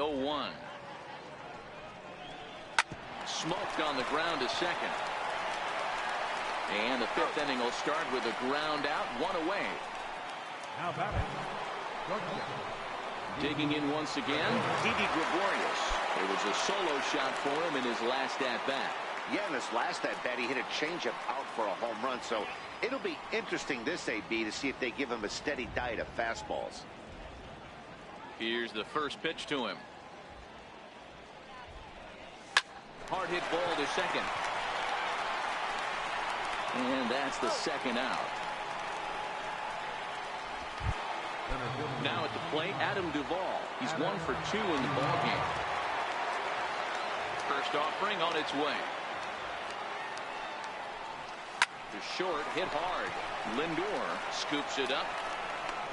0-1. Smoked on the ground to second. And the fifth inning will start with a ground out, one away. Now batting. Digging in once again, Didi Gregorius. It was a solo shot for him in his last at-bat. Yeah, in his last at-bat, he hit a changeup out for a home run. So it'll be interesting this AB to see if they give him a steady diet of fastballs. Here's the first pitch to him. Hard hit ball to second. And that's the second out. Now at the plate, Adam Duvall. He's 1 for 2 in the ballgame. First offering on its way. The short hit hard. Lindor scoops it up.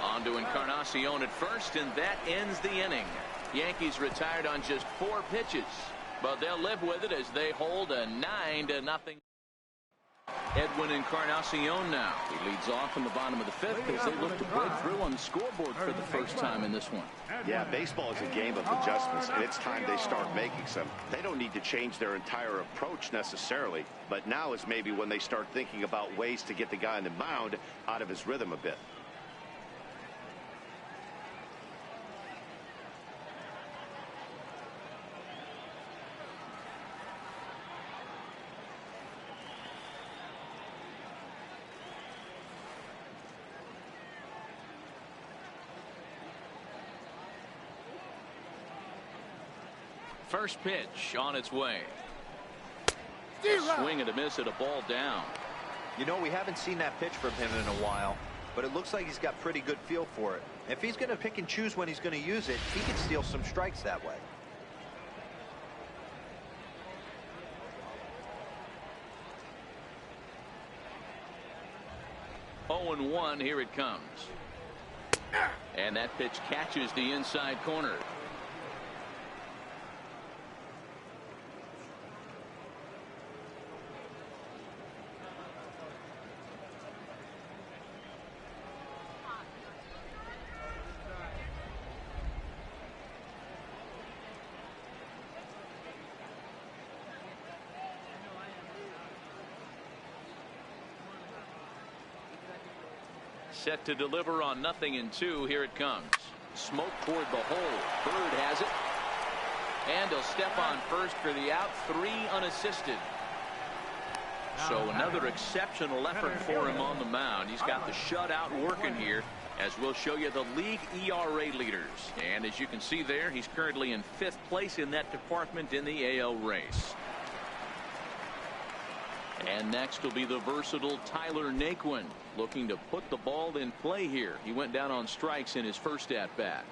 On to Encarnacion at first, and that ends the inning. Yankees retired on just 4 pitches, but they'll live with it as they hold a 9-0. Edwin Encarnacion now. He leads off in the bottom of the fifth as they look to break through on the scoreboard for the first time in this one. Yeah, baseball is a game of adjustments, and it's time they start making some. They don't need to change their entire approach necessarily, but now is maybe when they start thinking about ways to get the guy on the mound out of his rhythm a bit. First pitch on its way. Swing and a miss at a ball down. You know, we haven't seen that pitch from him in a while, but it looks like he's got pretty good feel for it. If he's going to pick and choose when he's going to use it, he can steal some strikes that way. Oh and 1, here it comes. And that pitch catches the inside corner. Set to deliver on 0-2. Here it comes. Smoke toward the hole. Bird has it. And he'll step on first for the out. 3 unassisted. So another exceptional effort for him on the mound. He's got the shutout working here, as we'll show you the league ERA leaders. And as you can see there, he's currently in 5th place in that department in the AL race. And next will be the versatile Tyler Naquin, looking to put the ball in play here. He went down on strikes in his first at-bat.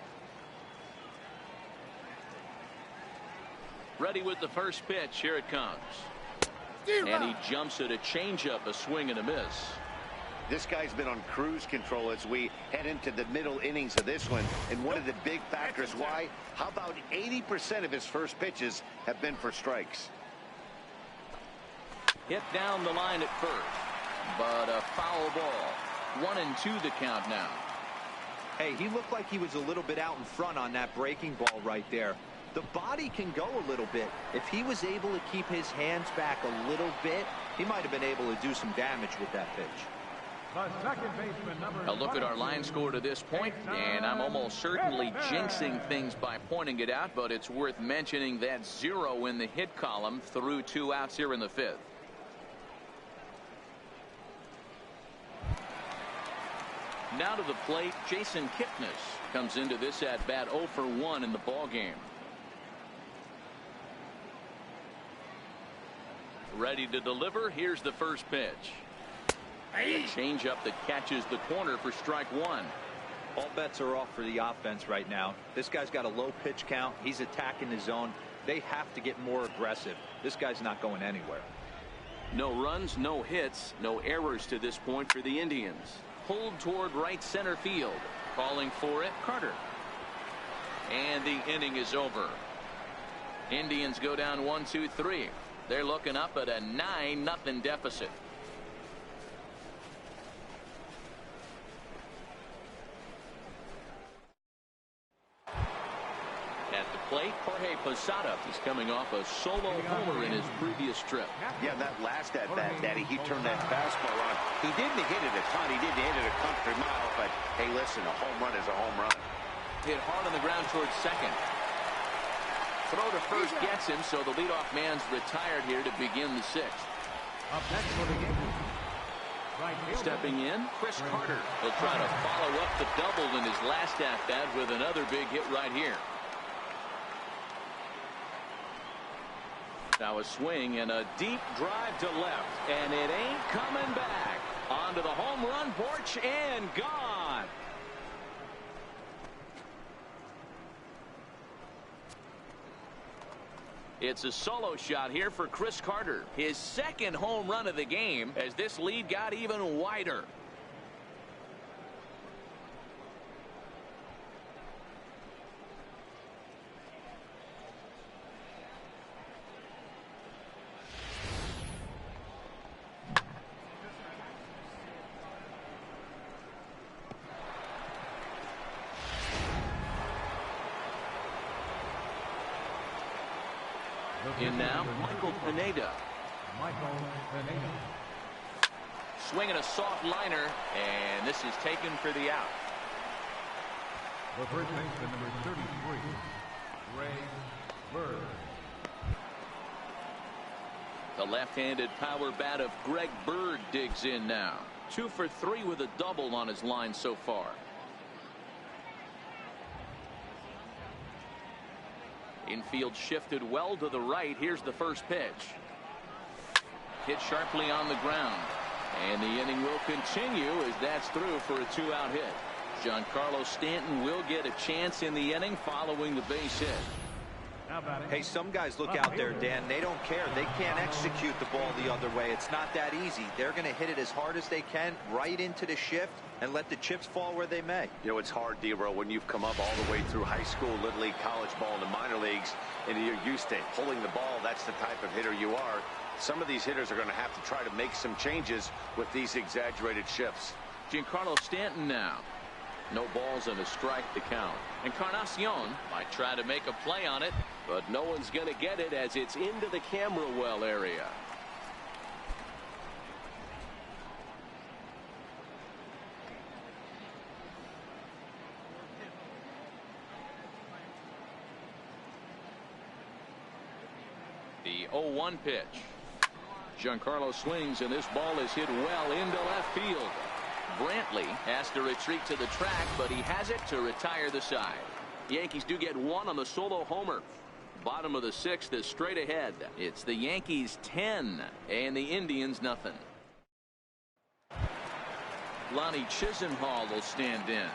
Ready with the first pitch. Here it comes. And he jumps at a changeup, a swing and a miss. This guy's been on cruise control as we head into the middle innings of this one. And one of the big factors why, how about 80% of his first pitches have been for strikes? Hit down the line at first, but a foul ball. 1-2 the count now. Hey, he looked like he was a little bit out in front on that breaking ball right there. The body can go a little bit. If he was able to keep his hands back a little bit, he might have been able to do some damage with that pitch. A look at our line score to this point, and I'm almost certainly jinxing things by pointing it out, but it's worth mentioning that 0 in the hit column through 2 outs here in the 5th. Now to the plate, Jason Kipnis comes into this at-bat 0 for 1 in the ballgame. Ready to deliver. Here's the first pitch. A changeup that catches the corner for strike 1. All bets are off for the offense right now. This guy's got a low pitch count. He's attacking the zone. They have to get more aggressive. This guy's not going anywhere. No runs, no hits, no errors to this point for the Indians. Pulled toward right center field. Calling for it, Carter. And the inning is over. Indians go down 1-2-3. They're looking up at a 9-0 deficit. At the plate. plate, Jorge Posada. He's coming off a solo homer in his previous trip. Yeah, that last at-bat, Daddy, he turned that fastball on. He didn't hit it a ton. He didn't hit it a country mile, but hey, listen, a home run is a home run. Hit hard on the ground towards second. Throw to first gets him, so the leadoff man's retired here to begin the sixth. Up next for the game. Right fielder. Stepping in, Chris Carter. He'll try to follow up the double in his last at-bat with another big hit right here. Now a swing and a deep drive to left, and it ain't coming back. Onto the home run porch and gone. It's a solo shot here for Chris Carter. His second home run of the game as this lead got even wider. In now, Michael Pineda. Swinging a soft liner, and this is taken for the out. The first baseman, number 33, Ray Bird. The left-handed power bat of Greg Bird digs in now. 2 for 3 with a double on his line so far. Infield shifted well to the right. Here's the first pitch. Hit sharply on the ground. And the inning will continue as that's through for a 2-out hit. Giancarlo Stanton will get a chance in the inning following the base hit. Hey, some guys look out there, Dan. They don't care. They can't execute the ball the other way. It's not that easy. They're going to hit it as hard as they can right into the shift and let the chips fall where they may. You know, it's hard, D-Row, when you've come up all the way through high school, little league, college ball, and the minor leagues, and you're used to pulling the ball. That's the type of hitter you are. Some of these hitters are going to have to try to make some changes with these exaggerated shifts. Giancarlo Stanton now. No balls and a strike to count. Encarnacion might try to make a play on it, but no one's going to get it as it's into the camera well area. The 0-1 pitch. Giancarlo swings, and this ball is hit well into left field. Brantley has to retreat to the track, but he has it to retire the side. Yankees do get one on the solo homer. Bottom of the sixth is straight ahead. It's the Yankees 10 and the Indians nothing. Lonnie Chisenhall will stand in.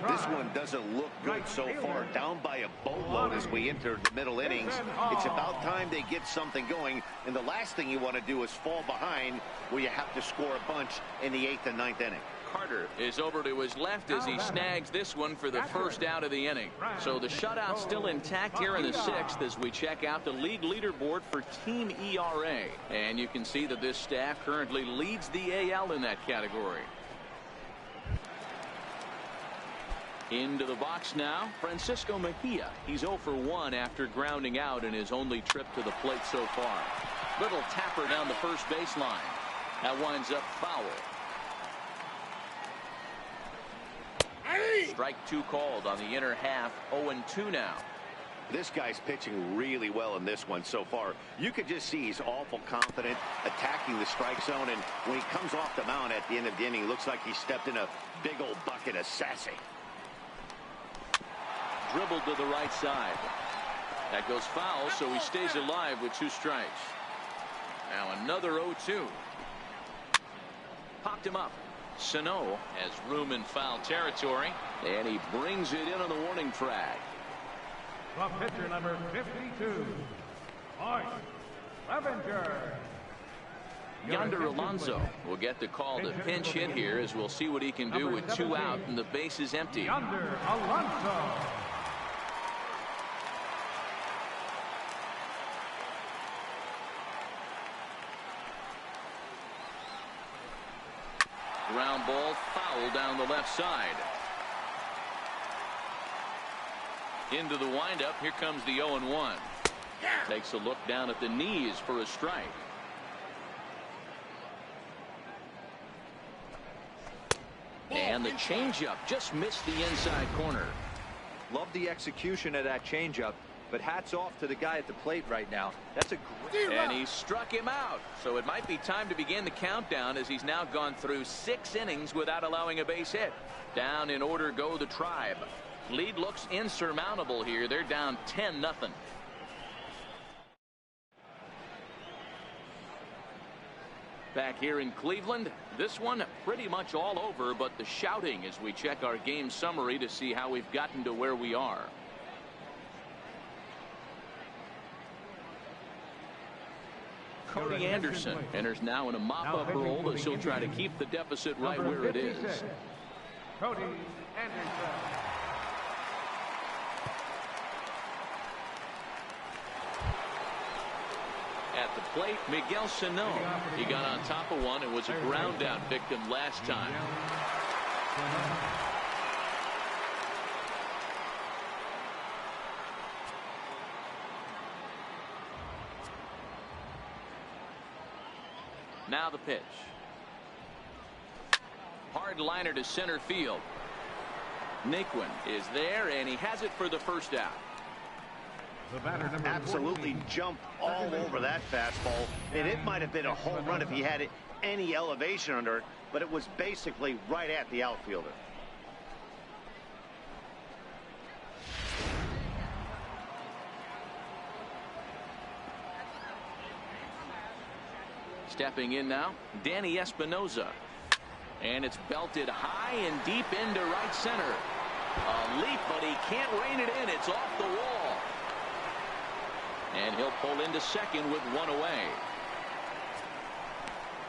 This one doesn't look good so far. Down by a boatload as we enter the middle innings. It's about time they get something going, and the last thing you want to do is fall behind where you have to score a bunch in the 8th and 9th inning. Carter is over to his left as he snags this one for the first out of the inning. So the shutout still intact here in the 6th as we check out the league leaderboard for team ERA. And you can see that this staff currently leads the AL in that category. Into the box now, Francisco Mejia. He's 0 for 1 after grounding out in his only trip to the plate so far. Little tapper down the first baseline. That winds up foul. Strike 2 called on the inner half. 0-2 now. This guy's pitching really well in this one so far. You could just see he's awful confident attacking the strike zone, and when he comes off the mound at the end of the inning, it looks like he stepped in a big old bucket of sassy. Dribbled to the right side. That goes foul, so he stays alive with 2 strikes. Now another 0-2. Popped him up. Sano has room in foul territory, and he brings it in on the warning track. From pitcher number 52, Mike Clevenger. Yonder Alonso will get the call to pinch hit here, as we'll see what he can do with 2 out and the base is empty. Yonder Alonso. Ground ball foul down the left side. Into the windup. Here comes the 0-1. Takes a look down at the knees for a strike. And the changeup just missed the inside corner. Love the execution of that changeup, but hats off to the guy at the plate right now. That's a great... And he struck him out. So it might be time to begin the countdown, as he's now gone through 6 innings without allowing a base hit. Down in order go the Tribe. Lead looks insurmountable here. They're down 10-0. Back here in Cleveland, this one pretty much all over, but the shouting as we check our game summary to see how we've gotten to where we are. Cody Anderson enters now in a mop-up role as he'll try to keep the deficit right where it is. Cody Anderson. At the plate, Miguel Sano. He got on top of one and was a ground out victim last time. Now the pitch. Hard liner to center field. Naquin is there, and he has it for the first out. The batter, number Absolutely 14. jumped all over that fastball, and it might have been a home run if he had any elevation under it, but it was basically right at the outfielder. Stepping in now, Danny Espinoza. And it's belted high and deep into right center. A leap, but he can't rein it in. It's off the wall. And he'll pull into second with one away.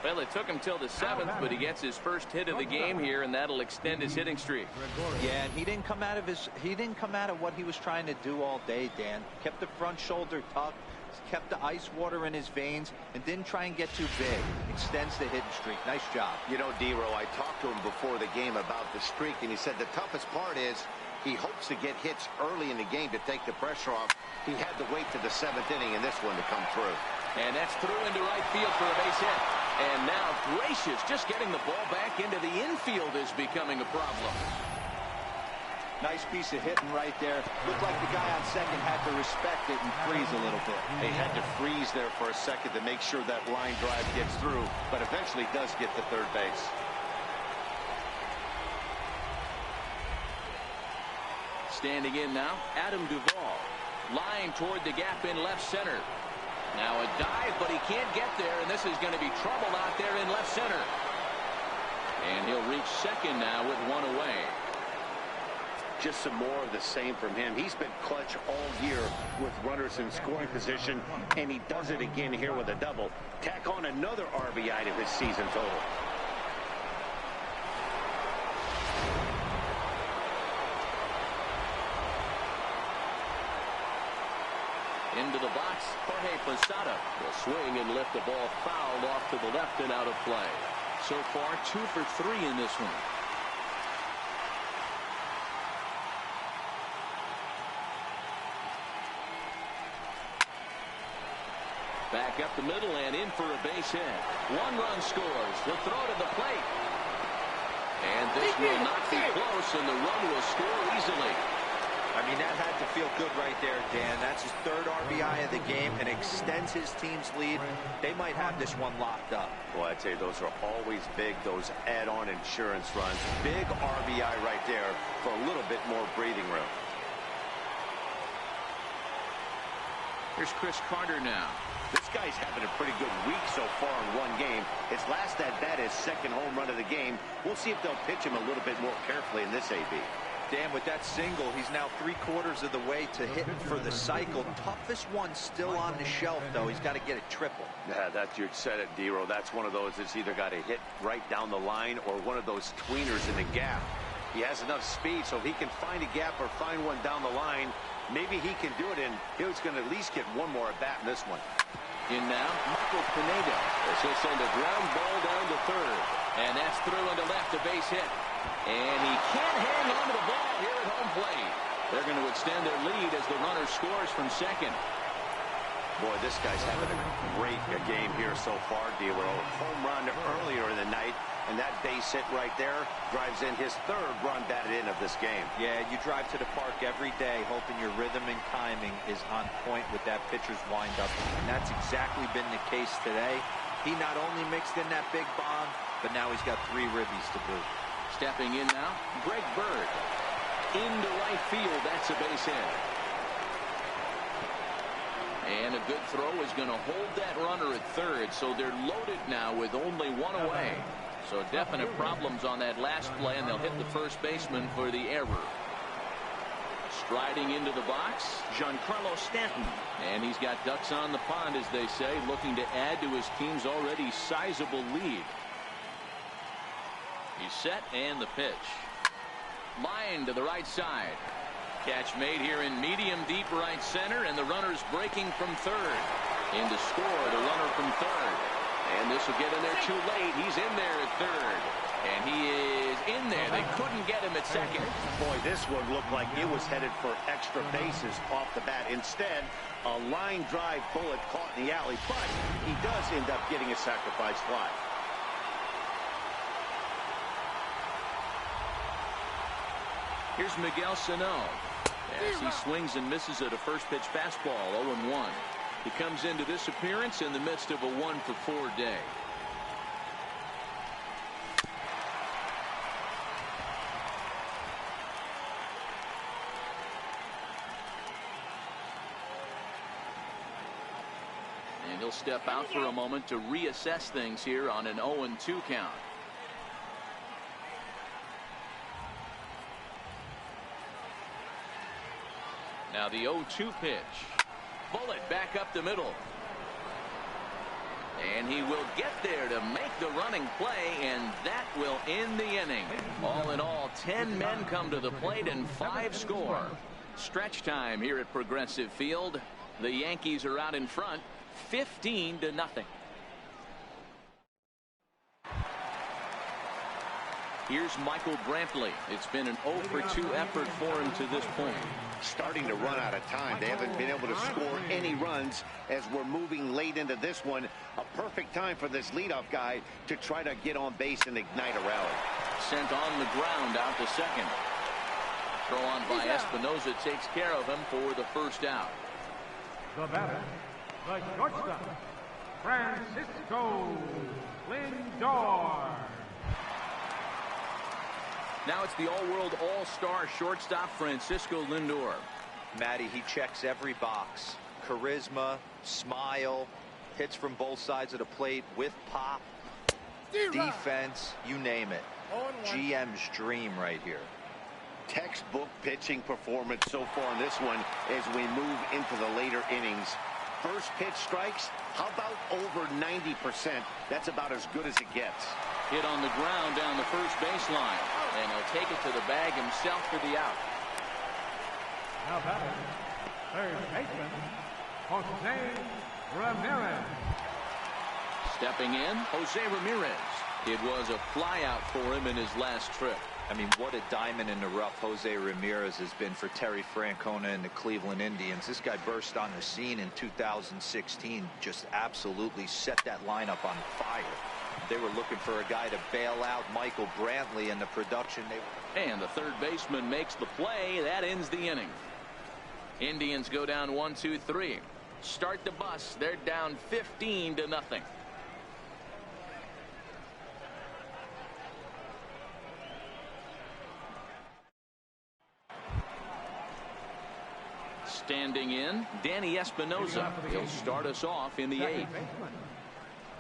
Well, it took him till the 7th, but he gets his first hit of the game here, and that'll extend his hitting streak. Yeah, and he didn't come out of what he was trying to do all day, Dan. Kept the front shoulder tucked, kept the ice water in his veins, and didn't try and get too big. Extends the hitting streak. Nice job. You know, D-Row, I talked to him before the game about the streak, and he said the toughest part is he hopes to get hits early in the game to take the pressure off. He had to wait to the 7th inning in this one to come through. And that's through into right field for a base hit. And now, gracious, just getting the ball back into the infield is becoming a problem. Nice piece of hitting right there. Looked like the guy on second had to respect it and freeze a little bit. They had to freeze there for a second to make sure that line drive gets through, but eventually does get to third base. Standing in now, Adam Duvall. Line toward the gap in left center. Now a dive, but he can't get there, and this is going to be trouble out there in left center. And he'll reach second now with one away. Just some more of the same from him. He's been clutch all year with runners in scoring position, and he does it again here with a double. Tack on another RBI to his season total. Into the box, Jorge Posada will swing and lift the ball fouled off to the left and out of play. So far, 2 for 3 in this one. Back up the middle and in for a base hit. 1 run scores. The throw to the plate. And this will not be close, and the run will score easily. I mean, that had to feel good right there, Dan. That's his 3rd RBI of the game and extends his team's lead. They might have this one locked up. Well, I'd say those are always big, those add-on insurance runs. Big RBI right there for a little bit more breathing room. Here's Chris Carter now. This guy's having a pretty good week so far in one game. His last at-bat is 2nd home run of the game. We'll see if they'll pitch him a little bit more carefully in this AB. Dan, with that single, he's now 3/4 of the way to hit for the cycle. Toughest one still on the shelf, though. He's got to get a triple. Yeah, that's, you said it, D-Row. That's one of those that's either got to hit right down the line or one of those tweeners in the gap. He has enough speed, so if he can find a gap or find one down the line, maybe he can do it, and he's going to at least get one more at-bat in this one. In now, Michael Pineda. This will send a ground ball down to third. And that's through into left, a base hit. And he can't hang on to the ball here at home plate. They're going to extend their lead as the runner scores from second. Boy, this guy's having a great game here so far, D'Lo. Home run earlier in the night, and that base hit right there drives in his third run batted in of this game. Yeah, you drive to the park every day hoping your rhythm and timing is on point with that pitcher's windup, and that's exactly been the case today. He not only mixed in that big bomb, but now he's got 3 ribbies to boot. Stepping in now, Greg Bird. Into right field, that's a base hit. And a good throw is going to hold that runner at third, so they're loaded now with only 1 away. So definite problems on that last play, and they'll hit the first baseman for the error. Striding into the box, Giancarlo Stanton. And he's got ducks on the pond, as they say, looking to add to his team's already sizable lead. He's set, and the pitch. Line to the right side. Catch made here in medium deep right center, and the runner's breaking from third. In to score, the runner from third. And this will get in there too late. He's in there at third. And he is in there. They couldn't get him at second. Boy, this one looked like it was headed for extra bases off the bat. Instead, a line drive bullet caught in the alley, but he does end up getting a sacrifice fly. Here's Miguel Sano. As he swings and misses at a first pitch fastball, 0-1. He comes into this appearance in the midst of a 1-for-4 day. And he'll step out for a moment to reassess things here on an 0-2 count. Now the 0-2 pitch. Bullet back up the middle. And he will get there to make the running play, and that will end the inning. All in all, 10 men come to the plate and 5 score. Stretch time here at Progressive Field. The Yankees are out in front, 15-0. Here's Michael Brantley. It's been an 0-for-2 effort for him to this point. Starting to run out of time. They haven't been able to score any runs as we're moving late into this one. A perfect time for this leadoff guy to try to get on base and ignite a rally. Sent on the ground out to second. Throw on by Espinosa takes care of him for the first out. The batter, the shortstop, Francisco Lindor. Now it's the all-world all-star shortstop Francisco Lindor. Matty, he checks every box. Charisma, smile, hits from both sides of the plate with pop, defense, you name it. GM's dream right here. Textbook pitching performance so far in this one as we move into the later innings. First pitch strikes, how about over 90%? That's about as good as it gets. Hit on the ground down the first baseline, and he'll take it to the bag himself for the out. Now batting, third baseman, Jose Ramirez. Stepping in, Jose Ramirez. It was a flyout for him in his last trip. I mean, what a diamond in the rough Jose Ramirez has been for Terry Francona and the Cleveland Indians. This guy burst on the scene in 2016, just absolutely set that lineup on fire. They were looking for a guy to bail out Michael Brantley, and the production And the third baseman makes the play. That ends the inning. Indians go down 1-2-3. Start the bus. They're down 15-0. Standing in, Danny Espinosa. He'll start us off in the 8th.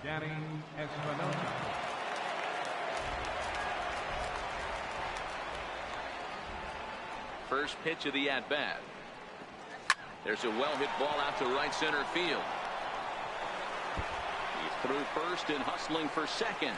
Danny Espinosa. First pitch of the at-bat. There's a well-hit ball out to right center field. He's through first and hustling for second.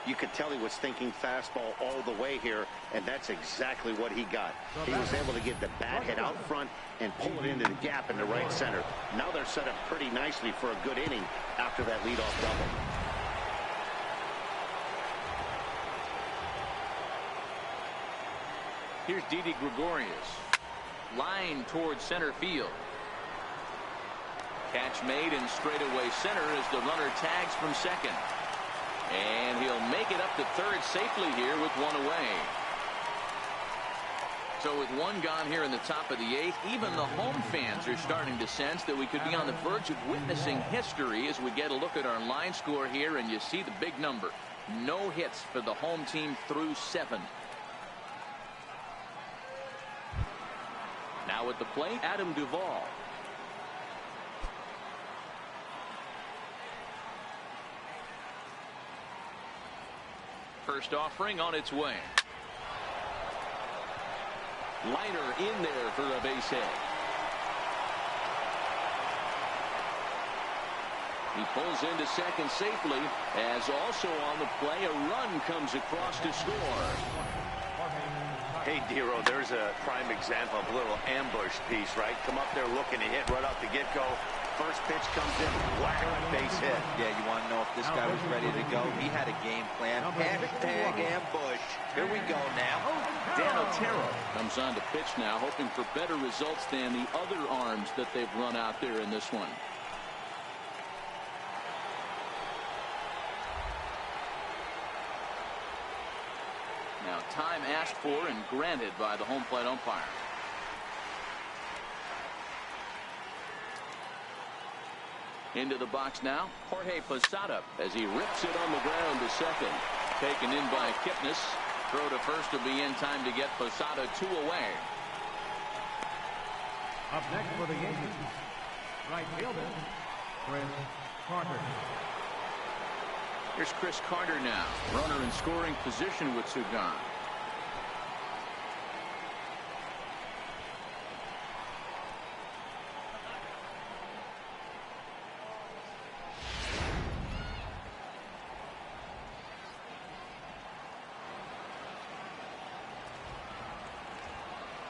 You could tell he was thinking fastball all the way here, and that's exactly what he got. He was able to get the bat hit out front and pull it into the gap in the right center. Now they're set up pretty nicely for a good inning after that leadoff double. Here's Didi Gregorius. Line towards center field. Catch made in straightaway center as the runner tags from second. And he'll make it up to third safely here with one away. So with one gone here in the top of the eighth, even the home fans are starting to sense that we could be on the verge of witnessing history as we get a look at our line score here, and you see the big number. No hits for the home team through 7. Now at the plate, Adam Duvall. First offering on its way. Liner in there for a base hit. He pulls into second safely, as also on the play a run comes across to score. Hey, Dero, there's a prime example of a little ambush piece, right? Come up there looking to hit right off the get-go. First pitch comes in, whack, base hit. Yeah, you want to know if this guy was ready to go? He had a game plan. Hashtag ambush. Here we go now. Dan Otero comes on to pitch now, hoping for better results than the other arms that they've run out there in this one. Now time asked for and granted by the home plate umpire. Into the box now, Jorge Posada as he rips it on the ground to second. Taken in by Kipnis. Throw to first will be in time to get Posada 2 away. Up next for the Yankees, right fielder, Chris Carter. Here's Chris Carter now. Runner in scoring position with Sugan.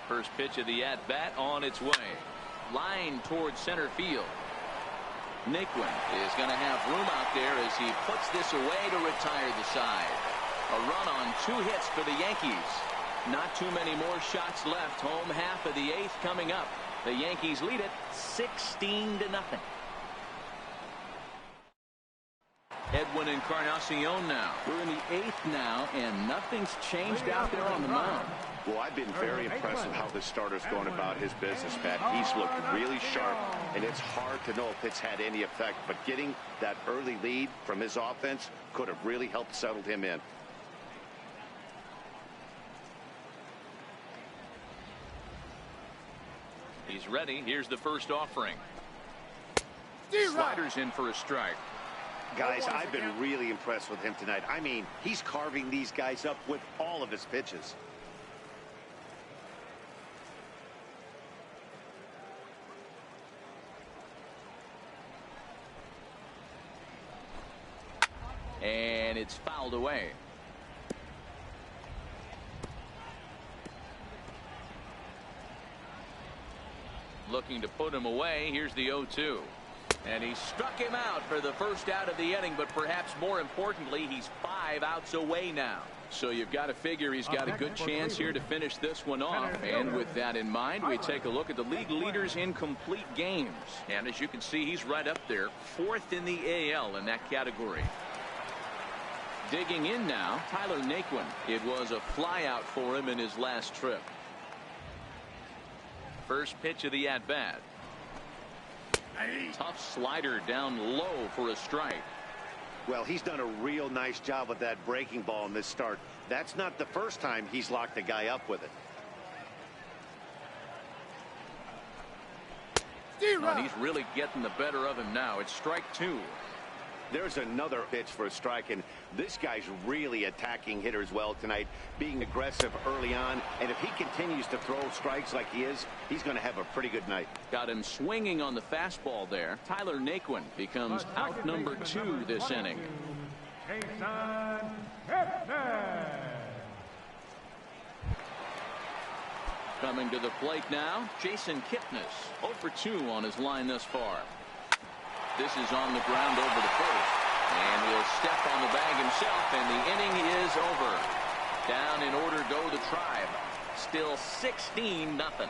First pitch of the at-bat on its way. Line towards center field. Naquin is going to have room out there as he puts this away to retire the side. A run on 2 hits for the Yankees. Not too many more shots left. Home half of the 8th coming up. The Yankees lead it 16-0. Edwin Encarnacion now. We're in the 8th now, and nothing's changed out there on the mound. Well, I've been very impressed with how this starter's going about his business, Pat. He's looked really sharp, and it's hard to know if it's had any effect. But getting that early lead from his offense could have really helped settle him in. He's ready. Here's the first offering. Sliders in for a strike. Guys, I've been really impressed with him tonight. I mean, he's carving these guys up with all of his pitches. And it's fouled away. Looking to put him away. Here's the 0-2. And he struck him out for the first out of the inning, but perhaps more importantly, he's 5 outs away now. So you've got to figure he's got a good chance here to finish this one off. And with that in mind, we take a look at the league leaders in complete games. And as you can see, he's right up there, 4th in the AL in that category. Digging in now, Tyler Naquin. It was a flyout for him in his last trip. First pitch of the at-bat. Tough slider down low for a strike. Well, he's done a real nice job with that breaking ball in this start. That's not the first time he's locked a guy up with it. And he's really getting the better of him now. It's strike 2. There's another pitch for a strike, and this guy's really attacking hitters well tonight, being aggressive early on. And if he continues to throw strikes like he is, he's going to have a pretty good night. Got him swinging on the fastball there. Tyler Naquin becomes out number 2 this inning. Coming to the plate now, Jason Kipnis. 0 for 2 on his line thus far. This is on the ground over to first. And he'll step on the bag himself, and the inning is over. Down in order go the Tribe. Still 16-0.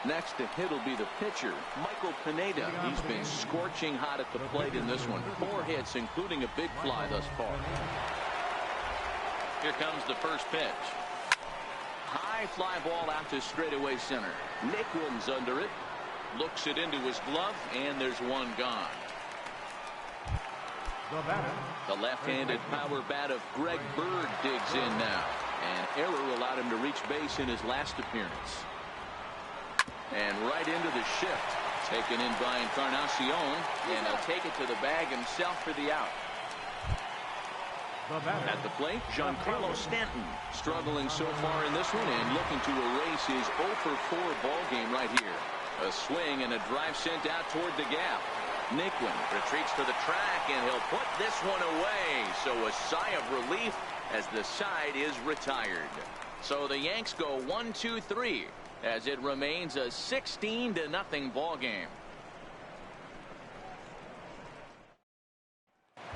Next to hit will be the pitcher, Michael Pineda. He's been scorching hot at the plate in this one. 4 hits, including a big fly thus far. Here comes the first pitch. High fly ball out to straightaway center. Nicklin's under it. Looks it into his glove, and there's one gone. The left-handed power bat of Greg Bird digs in now. An error allowed him to reach base in his last appearance. And right into the shift. Taken in by Encarnacion, and he'll take it to the bag himself for the out. At the plate, Giancarlo Stanton, struggling so far in this one and looking to erase his 0 for 4 ball game right here. A swing and a drive sent out toward the gap. Nicklin retreats to the track, and he'll put this one away. So a sigh of relief as the side is retired. So the Yanks go 1-2-3 as it remains a 16-0 ball game.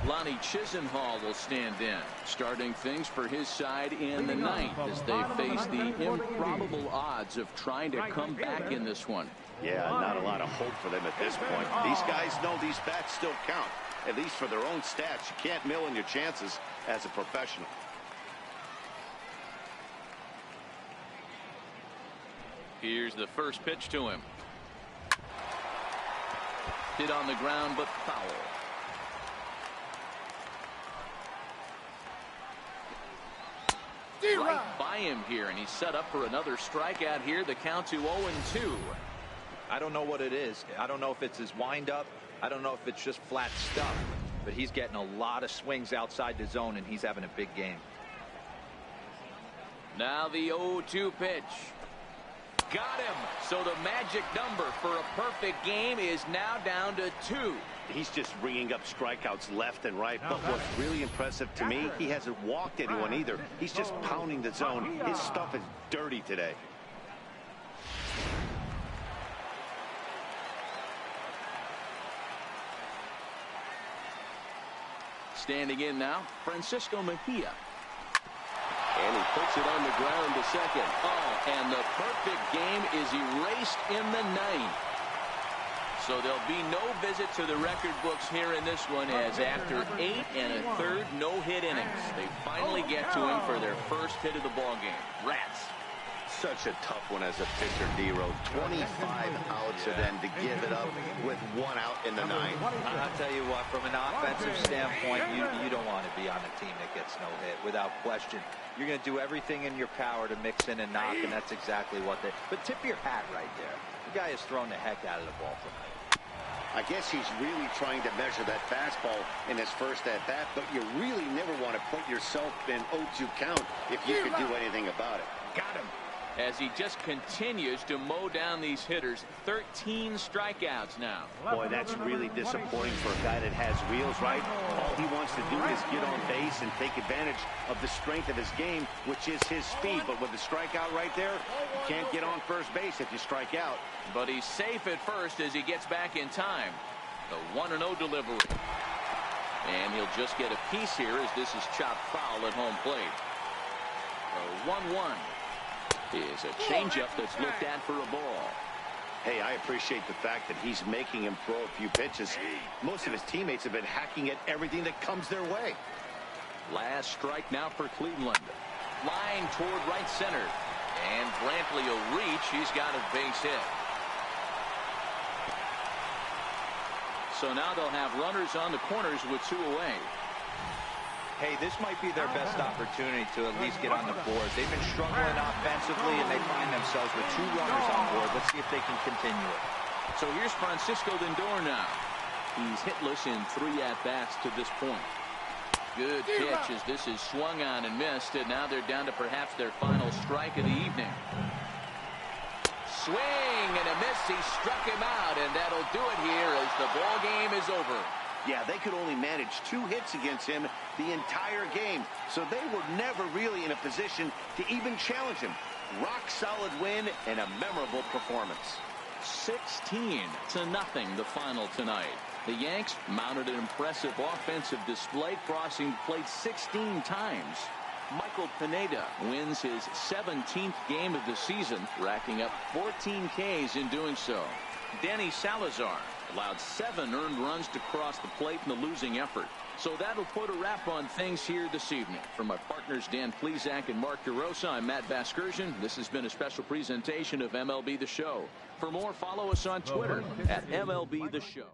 Lonnie Chisenhall will stand in, starting things for his side in the 9th as they face the improbable odds of trying to come back in this one. Yeah, not a lot of hope for them at this point. These guys know these bats still count, at least for their own stats. You can't mill in your chances as a professional. Here's the first pitch to him. Hit on the ground, but foul. Right by him here, and he's set up for another strikeout here. The count to 0-2. I don't know what it is. I don't know if it's his windup. I don't know if it's just flat stuff. But he's getting a lot of swings outside the zone, and he's having a big game. Now the 0-2 pitch. Got him. So the magic number for a perfect game is now down to 2. He's just ringing up strikeouts left and right. But what's really impressive to me, he hasn't walked anyone either. He's just pounding the zone. His stuff is dirty today. Standing in now, Francisco Mejia. And he puts it on the ground to second. Oh, and the perfect game is erased in the 9th. So there'll be no visit to the record books here in this one, as after 8 1/3 no-hit innings, they finally get to him for their first hit of the ball game. Rats. Such a tough one as a pitcher, D-Rose. 25 outs and then to give it up with 1 out in the 9th. I'll tell you what, from an offensive standpoint, you don't want to be on a team that gets no hit, without question. You're going to do everything in your power to mix in and knock, and that's exactly what they... But tip your hat right there. The guy has thrown the heck out of the ball tonight. I guess he's really trying to measure that fastball in his first at-bat, but you really never want to put yourself in 0-2 count if you could do anything about it. Got him. As he just continues to mow down these hitters. 13 strikeouts now. Boy, that's really disappointing for a guy that has wheels, right? All he wants to do is get on base and take advantage of the strength of his game, which is his speed. But with the strikeout right there, you can't get on first base if you strike out. But he's safe at first as he gets back in time. The 1-0 delivery. And he'll just get a piece here as this is chopped foul at home plate. The 1-1. Is a changeup that's looked at for a ball. Hey, I appreciate the fact that he's making him throw a few pitches. Most of his teammates have been hacking at everything that comes their way. Last strike now for Cleveland. Flying toward right center. And Brantley will reach. He's got a base hit. So now they'll have runners on the corners with 2 away. Hey, this might be their best opportunity to at least get on the board. They've been struggling offensively, and they find themselves with 2 runners on board. Let's see if they can continue it. So here's Francisco Lindor now. He's hitless in 3 at-bats to this point. Good pitch as this is swung on and missed, and now they're down to perhaps their final strike of the evening. Swing and a miss. He struck him out, and that'll do it here as the ball game is over. Yeah, they could only manage 2 hits against him the entire game, so they were never really in a position to even challenge him. Rock solid win and a memorable performance. 16-0 the final tonight. The Yanks mounted an impressive offensive display, crossing the plate 16 times. Michael Pineda wins his 17th game of the season, racking up 14 Ks in doing so. Danny Salazar allowed 7 earned runs to cross the plate in the losing effort. So that'll put a wrap on things here this evening. For my partners Dan Plesac and Mark DeRosa, I'm Matt Vasgersian. This has been a special presentation of MLB The Show. For more, follow us on Twitter at MLB The Show.